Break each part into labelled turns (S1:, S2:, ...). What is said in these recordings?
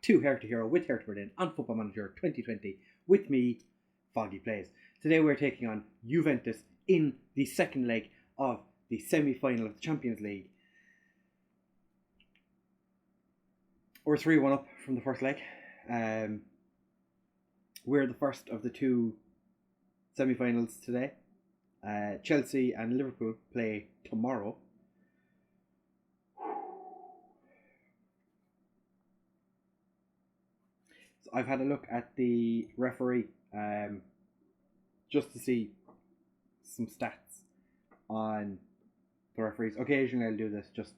S1: to Hertha Hero with Hertha Berlin on Football Manager 2020 with me, Foggy Plays. Today we're taking on Juventus in the second leg of the semi-final of the Champions League. We're 3-1 up from the first leg. We're the first of the two semi-finals today. Chelsea and Liverpool play tomorrow. So I've had a look at the referee just to see some stats on the referees. Occasionally I'll do this just,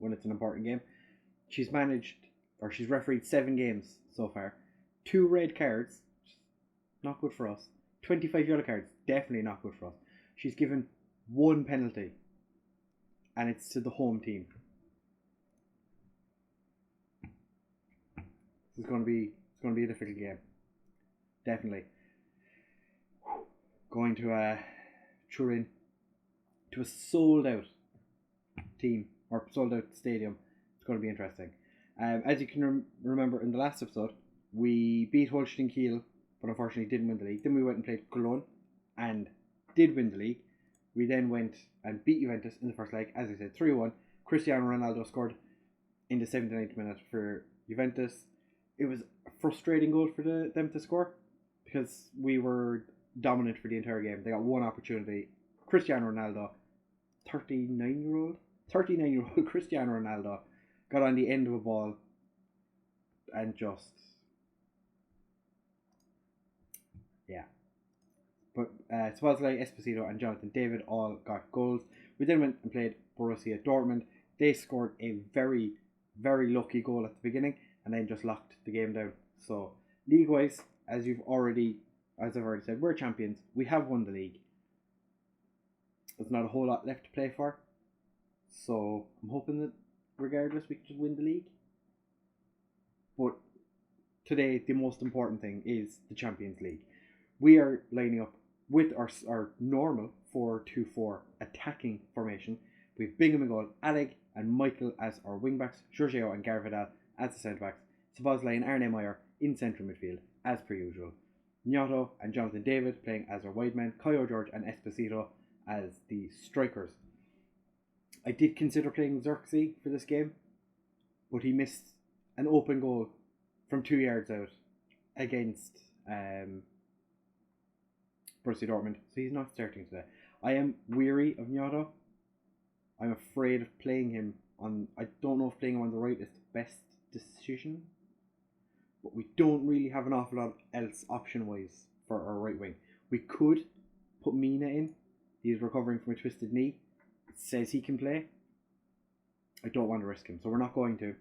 S1: when it's an important game. She's refereed 7 games so far. 2 red cards, not good for us. 25 yellow cards, definitely not good for us. She's given 1 penalty, and it's to the home team. It's going to be a difficult game, definitely. Going to Turin, to a sold out team or sold out stadium. It's going to be interesting. As you can remember in the last episode, we beat Holstein Kiel, but unfortunately didn't win the league. Then we went and played Cologne and did win the league. We then went and beat Juventus in the first leg, as I said, 3-1. Cristiano Ronaldo scored in the 79th minute for Juventus. It was a frustrating goal for them to score because we were dominant for the entire game. They got one opportunity. Cristiano Ronaldo, 39-year-old Cristiano Ronaldo, got on the end of a ball and just... yeah. But Lvly, Esposito and Jonathan David all got goals. We then went and played Borussia Dortmund. They scored a very, very lucky goal at the beginning and then just locked the game down. So, league-wise, as I've already said, we're champions. We have won the league. There's not a whole lot left to play for. So, I'm hoping that regardless we can just win the league. But today, the most important thing is the Champions League. We are lining up with our normal 4-2-4 attacking formation. We have Bingham in goal, Alec and Michael as our wing-backs, Giorgio and Garvidal as the centre-backs, Szoboszlai and Arne Meyer in central midfield, as per usual. Gnotto and Jonathan David playing as our wide men, Caio George and Esposito as the strikers. I did consider playing Xerxes for this game, but he missed an open goal from 2 yards out against Borussia Dortmund, so he's not starting today. I am weary of Gnotto. I'm afraid of playing him on... I don't know if playing him on the right is the best decision, but we don't really have an awful lot else option-wise for our right wing. We could put Mina in. He's recovering from a twisted knee. It says he can play. I don't want to risk him, so we're not going to.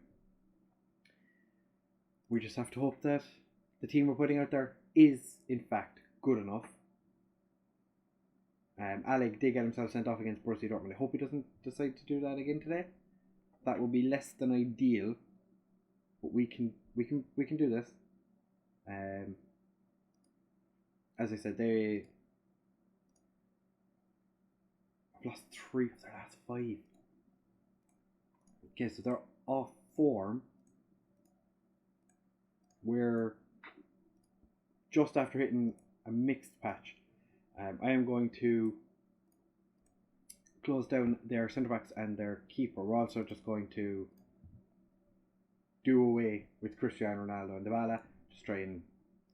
S1: We just have to hope that the team we're putting out there is, in fact, good enough. Alec did get himself sent off against Borussia Dortmund. I hope he doesn't decide to do that again today. That would be less than ideal, but we can do this. As I said, they lost 3 of their last 5. Okay, so they're off form. We're just after hitting a mixed patch. I am going to close down their centre-backs and their keeper. We're also just going to do away with Cristiano Ronaldo and Dybala. Just try and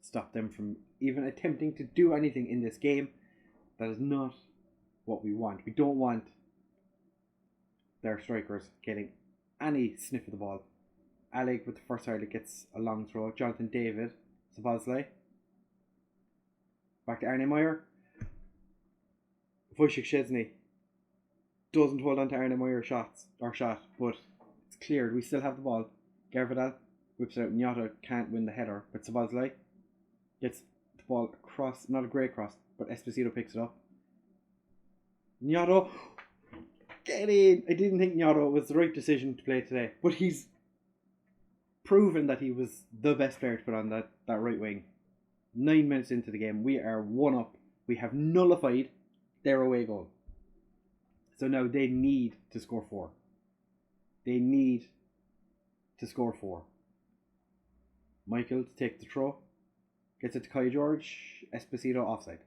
S1: stop them from even attempting to do anything in this game. That is not what we want. We don't want their strikers getting any sniff of the ball. Alec with the first target gets a long throw. Jonathan David, Szoboszlai. Back to Arne Meyer. Wojciech Szczesny doesn't hold on to Arne Meyer's shot, but it's cleared. We still have the ball. Garvidal whips it out. Gnotto can't win the header, but Szoboszlai gets the ball across, not a great cross, but Esposito picks it up. Gnotto, get in! I didn't think Gnotto was the right decision to play today, but he's proven that he was the best player to put on that right wing. 9 minutes into the game, we are 1 up. We have nullified their away goal. So now they need to score 4. They need to score 4. Michael to take the throw. Gets it to Kai George. Esposito offside.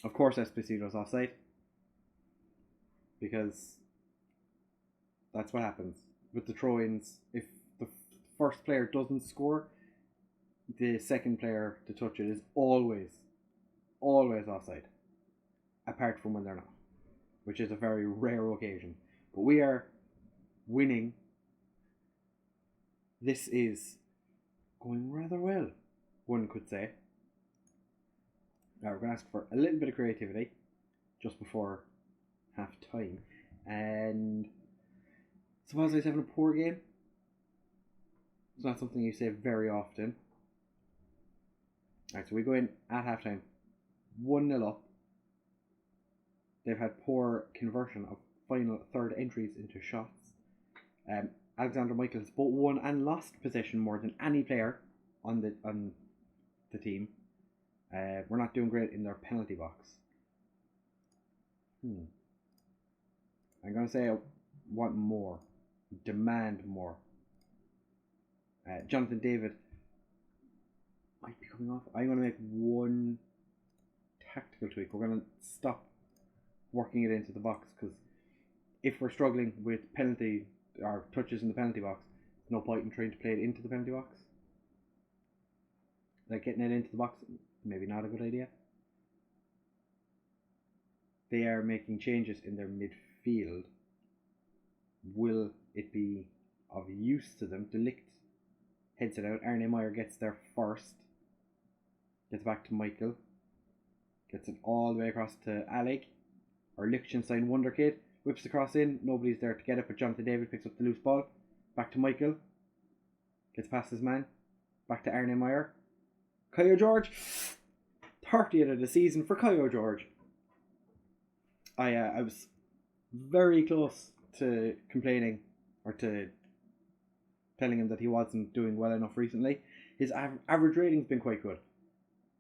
S1: Of course Esposito's offside. Because that's what happens with the throw-ins. If the first player doesn't score, the second player to touch it is always offside. Apart from when they're not. Which is a very rare occasion. But we are winning. This is going rather well, one could say. Now we're going to ask for a little bit of creativity just before half time. And suppose he's having a poor game. It's not something you say very often. Alright, so we go in at half time 1-0 up. They've had poor conversion of final third entries into shots. Alexander Michael has both won and lost possession more than any player on the team. We're not doing great in their penalty box. I'm going to say I want more. Demand more. Jonathan David might be coming off. I'm going to make one tactical tweak. We're going to stop working it into the box, because if we're struggling with penalty or touches in the penalty box, there's no point in trying to play it into the penalty box. Like getting it into the box, maybe not a good idea. They are making changes in their midfield. Will it be of use to them? De Ligt heads it out. Arne Meyer gets there first. Gets back to Michael. Gets it all the way across to Alec. Or Liechtenstein Wonderkid. Whips the cross in. Nobody's there to get it, but Jonathan David picks up the loose ball. Back to Michael. Gets past his man. Back to Arne Meyer. Kai George. 30th of the season for Kai George. I was very close to complaining or to telling him that he wasn't doing well enough recently. His average rating's been quite good.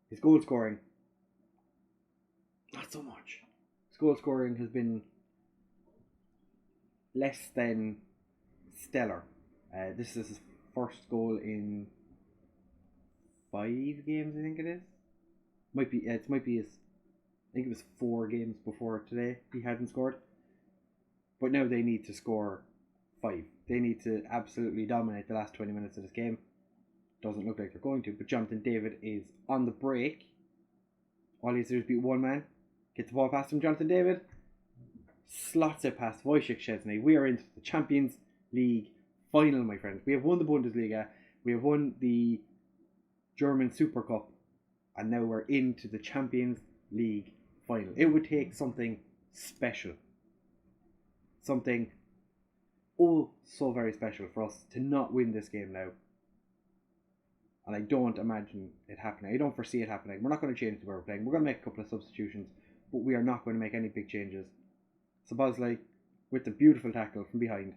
S1: His goal scoring, not so much. His goal scoring has been less than stellar. This is his first goal in 5 games, I think it is. Might be his. I think it was 4 games before today he hadn't scored. But now they need to score 5. They need to absolutely dominate the last 20 minutes of this game. Doesn't look like they're going to, but Jonathan David is on the break. All he has to do is beat one man. Get the ball past him, Jonathan David. Slots it past Wojciech Szczesny. We are into the Champions League final, my friends. We have won the Bundesliga. We have won the German Super Cup. And now we're into the Champions League final. It would take something special. Something so very special for us to not win this game now. And I don't imagine it happening. I don't foresee it happening. We're not going to change the way we're playing. We're going to make a couple of substitutions, but we are not going to make any big changes. Sabazlai with the beautiful tackle from behind.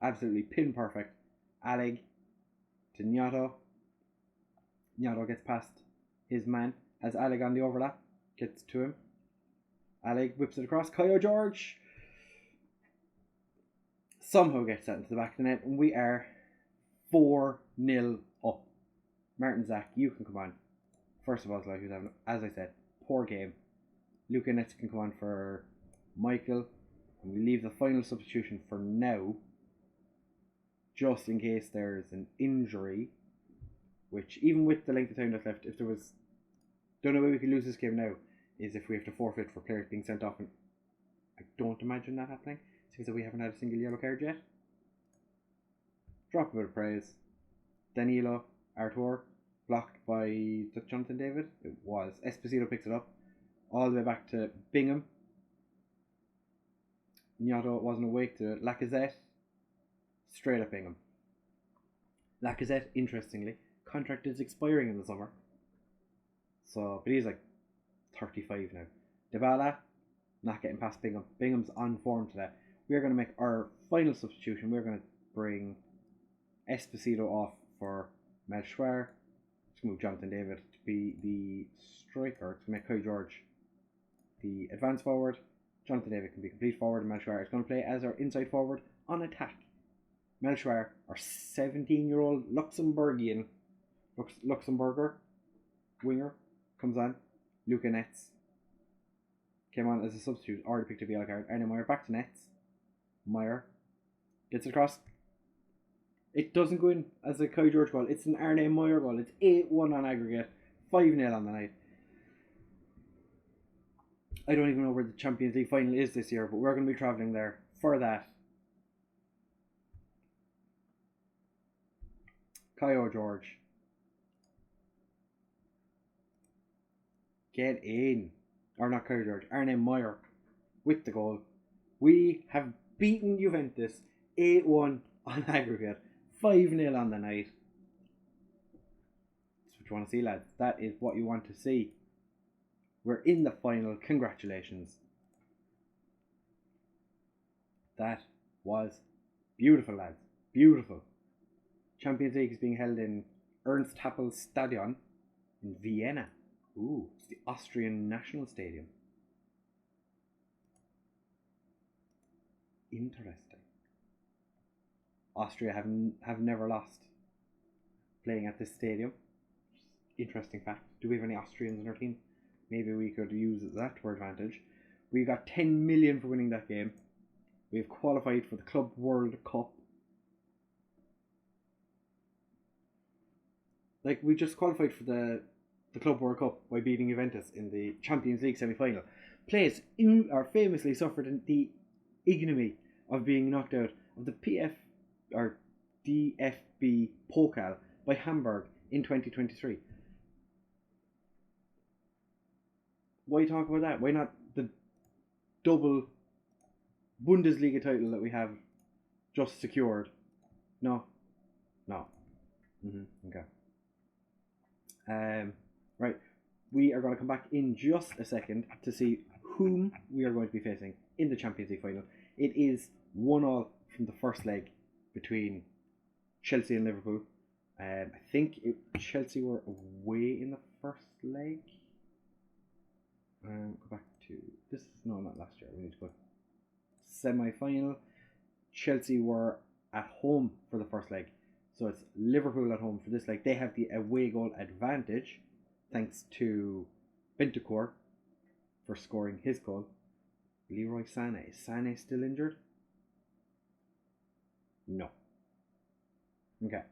S1: Absolutely pin perfect. Aleg to Nyato. Nyato gets past his man. Has Aleg on the overlap. Gets to him. Aleg whips it across. Kai George somehow gets that into the back of the net. And we are 4-0 up. Martin Zach, you can come on. First of all, like who's having, as I said, poor game. Luka Netz can come on for Michael. And we leave the final substitution for now. Just in case there's an injury. Which, even with the length of time that's left, if there was... The only way we could lose this game now is if we have to forfeit for players being sent off. And I don't imagine that happening. It's because we haven't had a single yellow card yet. Drop a bit of praise. Danilo, Artur, blocked by Jonathan David. It was. Esposito picks it up. All the way back to Bingham. Nyato wasn't awake to it. Lacazette. Straight up Bingham. Lacazette, interestingly, contract is expiring in the summer. So, but he's like 35 now. Dybala, not getting past Bingham. Bingham's on form today. We are going to make our final substitution. We're going to bring Esposito off for Melchior. Let's move Jonathan David to be the striker. It's going to make Kai George the advance forward. Jonathan David can be complete forward. And Melchior is going to play as our inside forward on attack. Melchior, our 17-year-old Luxembourger winger, comes on. Luca Netz came on as a substitute, already picked up a yellow card. Arne Meyer back to Netz. Meyer gets it across. It doesn't go in as a Kai George goal. It's an Arne Meyer goal. It's 8-1 on aggregate. 5-0 on the night. I don't even know where the Champions League final is this year, but we're going to be travelling there for that. Kai George. Get in. Or not Kai George. Arne Meyer with the goal. We have beaten Juventus 8-1 on aggregate. 5-0 on the night. That's what you want to see, lads. That is what you want to see. We're in the final. Congratulations. That was beautiful, lads. Beautiful. Champions League is being held in Ernst Happel Stadion in Vienna. Ooh, it's the Austrian National Stadium. Interesting. Austria have never lost playing at this stadium. Interesting fact. Do we have any Austrians in our team? Maybe we could use that to our advantage. We got 10 million for winning that game. We have qualified for the Club World Cup. Like, we just qualified for the Club World Cup by beating Juventus in the Champions League semi-final. Players are famously suffered in the ignominy of being knocked out of the DFB Pokal by Hamburg in 2023. Why talk about that? Why not the double Bundesliga title that we have just secured? No. Okay. Right. We are going to come back in just a second to see whom we are going to be facing in the Champions League final. It is 1-1 from the first leg between Chelsea and Liverpool. I think Chelsea were away in the first leg. Go back to this. No, not last year. We need to go semi-final. Chelsea were at home for the first leg, so it's Liverpool at home for this leg. They have the away goal advantage thanks to Bentancur for scoring his goal. Leroy Sané. Is Sané still injured? No. Okay.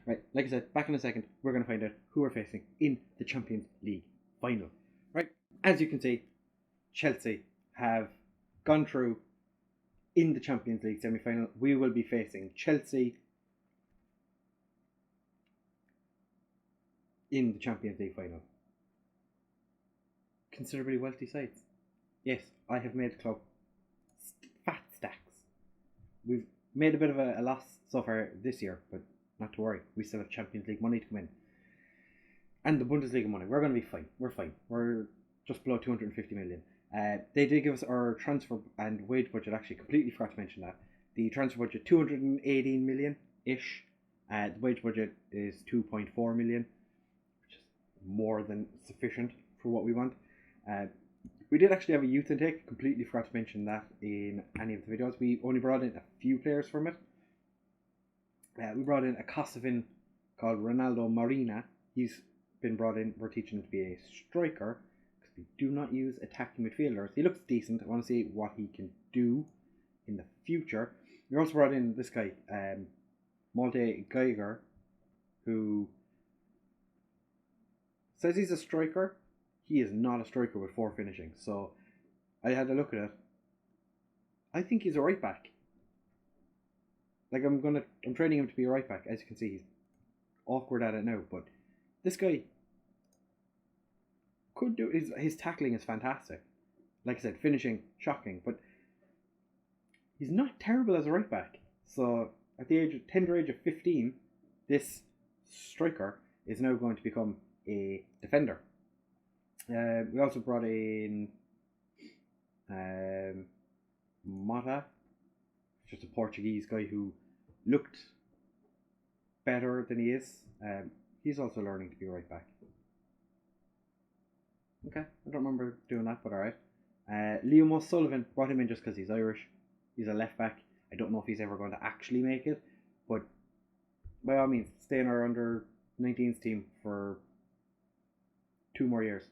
S1: Right, like I said, back in a second, we're going to find out who we're facing in the Champions League final. Right, as you can see, Chelsea have gone through in the Champions League semi-final. We will be facing Chelsea in the Champions League final. Considerably wealthy sides. Yes, I have made the club fat stacks. We've made a bit of a loss so far this year, but not to worry. We still have Champions League money to come in. And the Bundesliga money. We're going to be fine. We're fine. We're just below 250 million. They did give us our transfer and wage budget. Actually, completely forgot to mention that. The transfer budget, 218 million-ish. The wage budget is 2.4 million, which is more than sufficient for what we want. We did actually have a youth intake. Completely forgot to mention that in any of the videos. We only brought in a few players from it. We brought in a Kosovan called Ronaldo Marina. He's been brought in. We're teaching him to be a striker because we do not use attacking midfielders. He looks decent. I want to see what he can do in the future. We also brought in this guy, Malte Geiger, who says he's a striker. He is not a striker with 4 finishing. So I had a look at it. I think he's a right back. Like, I'm training him to be a right back. As you can see, he's awkward at it now, but this guy could do. His tackling is fantastic. Like I said, finishing shocking, but he's not terrible as a right back. So at the tender age of 15, this striker is now going to become a defender. We also brought in Mota, just a Portuguese guy who looked better than he is. He's also learning to be a right back. Okay, I don't remember doing that, but alright. Liam O'Sullivan, brought him in just because he's Irish. He's a left back. I don't know if he's ever going to actually make it, But by all means, stay in our under 19s team for 2 more years.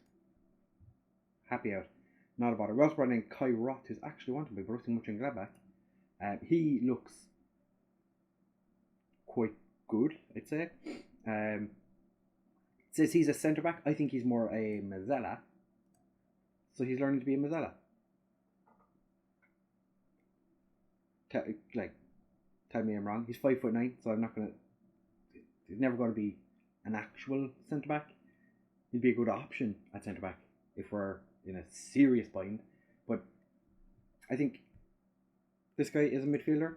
S1: Happy out. Not a bother. We also brought in Kai Roth, who's actually wanted by Borussia Mönchengladbach. He looks quite good, I'd say. Says he's a centre back. I think he's more a Mazzella. So he's learning to be a Mazzella. Tell me I'm wrong. He's 5'9", so I'm not gonna. He's never going to be an actual centre back. He'd be a good option at centre back if we're in a serious bind. But I think this guy is a midfielder.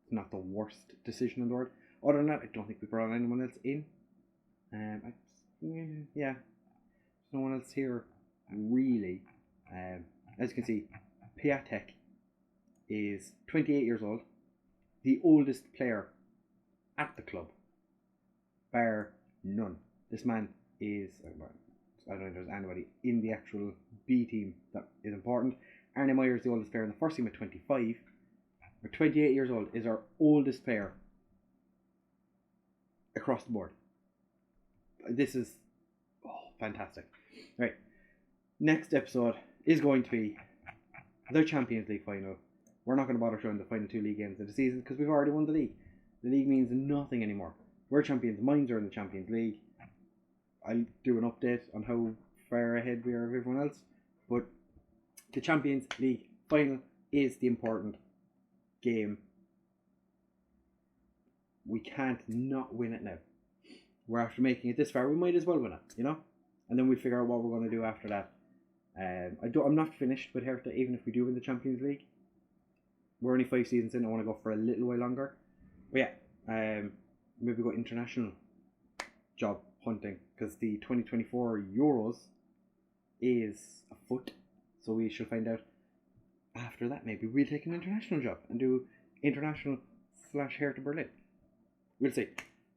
S1: It's not the worst decision in the world. Other than that, I don't think we brought anyone else in. Yeah, there's no one else here really. As you can see, Piatek is 28 years old, the oldest player at the club, bar none. This man is, I don't know if there's anybody in the actual B team that is important. Arne Meyer is the oldest player in the first team at 25, but 28 years old is our oldest player across the board. This is fantastic. Right, next episode is going to be the Champions League final. We're not going to bother showing the final 2 league games of the season because we've already won the league. The league means nothing anymore. We're champions. Mines are in the Champions League. I'll do an update on how far ahead we are of everyone else. But the Champions League final is the important game. We can't not win it now. We're after making it this far. We might as well win it, you know? And then we figure out what we're going to do after that. I'm not finished with Hertha, even if we do win the Champions League. We're only 5 seasons in. I want to go for a little while longer. But yeah, maybe go international job hunting because the 2024 Euros is afoot. So we shall find out after that. Maybe we'll take an international job and do international / Hertha Berlin. We'll see.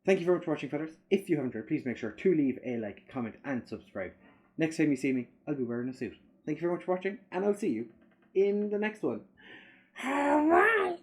S1: Thank you very much for watching, fellas. If you haven't, please make sure to leave a like, comment, and subscribe. Next time you see me, I'll be wearing a suit. Thank you very much for watching, and I'll see you in the next one. Bye.